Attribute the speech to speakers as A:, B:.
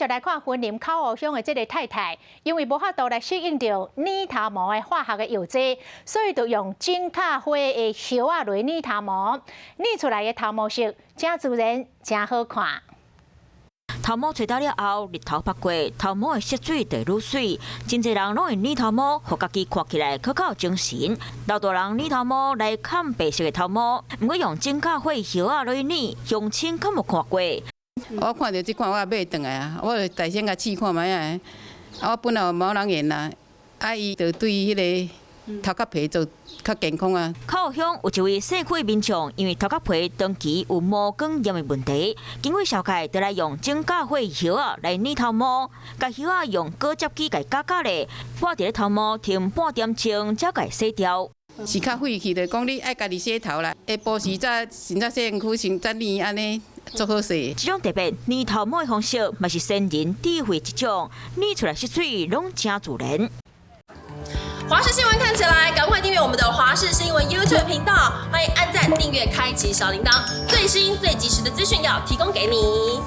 A: 续来看云林口湖乡的这个太太，因为无法度来适应到拟头毛的化学的药剂，所以就用金卡花的叶啊来拟头毛，拟出来的头毛色真自然，真好看。
B: 头毛吹干了后，日头晒过，头毛的色水就愈水。真侪人拢用拟头毛，互家己看起来可靠精神。老大人拟头毛来砍白色的头毛，毋过用真卡花叶啊来拟，乡亲可无看过。
C: 我看到这款，我买转来啊，我就大先甲试看卖啊。我本来毛囊炎啦，伊就对迄个。 头壳皮就较健康啊！
B: 口湖乡有一位社区民众，因为头壳皮长期有毛光炎的问题，经过消解，就来用真假花叶啊来拟头毛，甲叶啊用果汁机甲夹夹咧，抹伫咧头毛停半点钟，才甲洗掉。
C: 是较费气的，讲你爱家己洗头啦，下晡时才先洗身躯，先再拟安尼。 做好势。
B: 这种特别拟头毛的方式，嘛是先人智慧一种，拟出来色水拢真自然。
D: 华视新闻看起来，赶快订阅我们的华视新闻 YouTube 频道，欢迎按赞、订阅、开启小铃铛，最新最及时的资讯要提供给你。